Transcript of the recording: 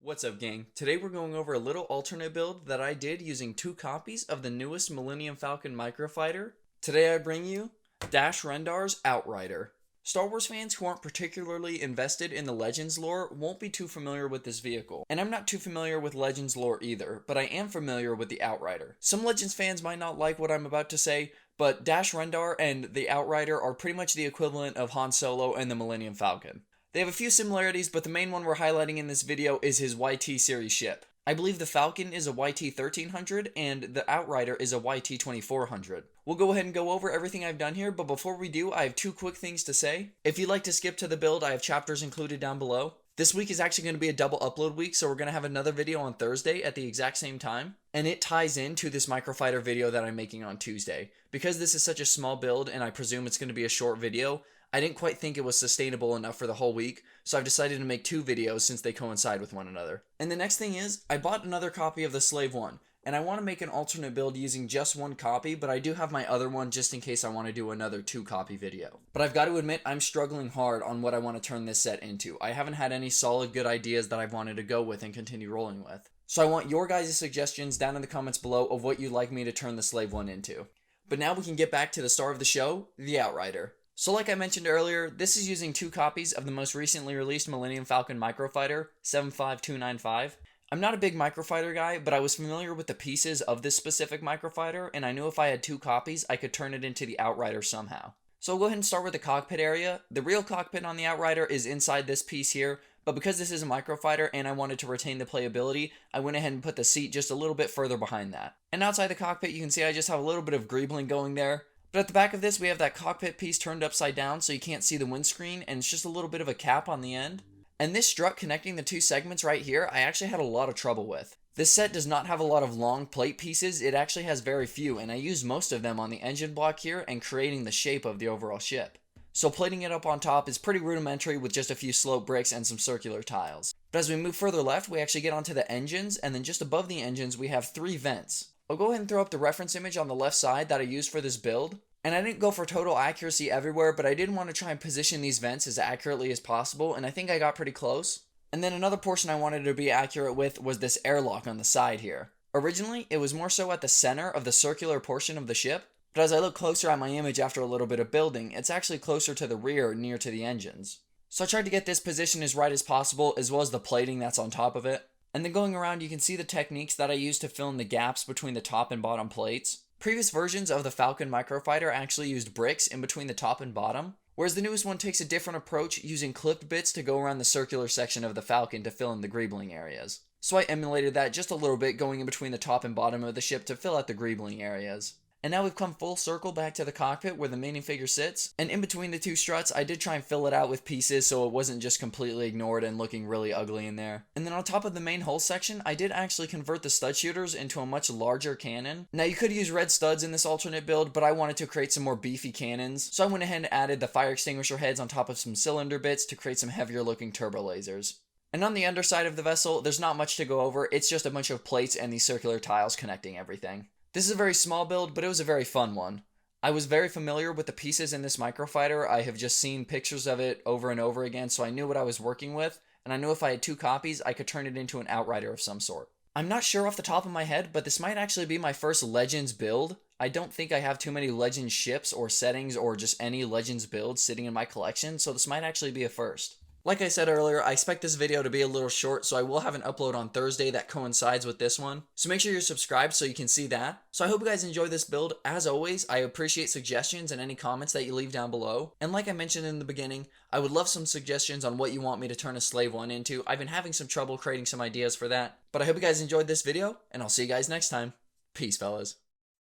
What's up, gang? Today we're going over a little alternate build that I did using 2 copies of the newest Millennium Falcon microfighter. Today I bring you Rendar's Outrider. Star Wars fans who aren't particularly invested in the Legends lore won't be too familiar with this vehicle, and I'm not too familiar with Legends lore either, but I am familiar with the Outrider. Some Legends fans might not like what I'm about to say, but Rendar and the Outrider are pretty much the equivalent of Han Solo and the Millennium Falcon. They have a few similarities, but the main one we're highlighting in this video is his YT series ship. I believe the Falcon is a YT 1300 and the Outrider is a YT 2400. We'll go ahead and go over everything I've done here, but before we do, I have 2 quick things to say. If you'd like to skip to the build, I have chapters included down below. This week is actually going to be a double upload week, so we're going to have another video on Thursday at the exact same time. And it ties into this microfighter video that I'm making on Tuesday. Because this is such a small build and I presume it's going to be a short video, I didn't quite think it was sustainable enough for the whole week, so I've decided to make 2 videos since they coincide with one another. And the next thing is, I bought another copy of the Slave 1, and I want to make an alternate build using just 1 copy, but I do have my other one just in case I want to do another 2-copy video. But I've got to admit, I'm struggling hard on what I want to turn this set into. I haven't had any solid good ideas that I've wanted to go with and continue rolling with. So I want your guys' suggestions down in the comments below of what you'd like me to turn the Slave 1 into. But now we can get back to the star of the show, the Outrider. So like I mentioned earlier, this is using 2 copies of the most recently released Millennium Falcon microfighter, 75295. I'm not a big microfighter guy, but I was familiar with the pieces of this specific microfighter, and I knew if I had 2 copies, I could turn it into the Outrider somehow. So we'll go ahead and start with the cockpit area. The real cockpit on the Outrider is inside this piece here, but because this is a microfighter and I wanted to retain the playability, I went ahead and put the seat just a little bit further behind that. And outside the cockpit, you can see I just have a little bit of greebling going there. But at the back of this, we have that cockpit piece turned upside down so you can't see the windscreen, and it's just a little bit of a cap on the end. And this strut connecting the 2 segments right here, I actually had a lot of trouble with. This set does not have a lot of long plate pieces, it actually has very few, and I used most of them on the engine block here and creating the shape of the overall ship. So plating it up on top is pretty rudimentary with just a few slope bricks and some circular tiles. But as we move further left, we actually get onto the engines, and then just above the engines we have 3 vents. I'll go ahead and throw up the reference image on the left side that I used for this build. And I didn't go for total accuracy everywhere, but I did want to try and position these vents as accurately as possible, and I think I got pretty close. And then another portion I wanted to be accurate with was this airlock on the side here. Originally, it was more so at the center of the circular portion of the ship, but as I look closer at my image after a little bit of building, it's actually closer to the rear, near to the engines. So I tried to get this position as right as possible, as well as the plating that's on top of it. And then going around, you can see the techniques that I used to fill in the gaps between the top and bottom plates. Previous versions of the Falcon microfighter actually used bricks in between the top and bottom, whereas the newest one takes a different approach using clipped bits to go around the circular section of the Falcon to fill in the greebling areas. So I emulated that just a little bit, going in between the top and bottom of the ship to fill out the greebling areas. And now we've come full circle back to the cockpit where the minifigure sits, and in between the 2 struts I did try and fill it out with pieces so it wasn't just completely ignored and looking really ugly in there. And then on top of the main hull section, I did actually convert the stud shooters into a much larger cannon. Now you could use red studs in this alternate build, but I wanted to create some more beefy cannons, so I went ahead and added the fire extinguisher heads on top of some cylinder bits to create some heavier looking turbo lasers. And on the underside of the vessel, there's not much to go over, it's just a bunch of plates and these circular tiles connecting everything. This is a very small build, but it was a very fun one. I was very familiar with the pieces in this microfighter. I have just seen pictures of it over and over again, so I knew what I was working with, and I knew if I had 2 copies, I could turn it into an Outrider of some sort. I'm not sure off the top of my head, but this might actually be my first Legends build. I don't think I have too many Legends ships or settings or just any Legends builds sitting in my collection, so this might actually be a first. Like I said earlier, I expect this video to be a little short, so I will have an upload on Thursday that coincides with this one. So make sure you're subscribed so you can see that. So I hope you guys enjoy this build. As always, I appreciate suggestions and any comments that you leave down below. And like I mentioned in the beginning, I would love some suggestions on what you want me to turn a Slave 1 into. I've been having some trouble creating some ideas for that. But I hope you guys enjoyed this video, and I'll see you guys next time. Peace, fellas.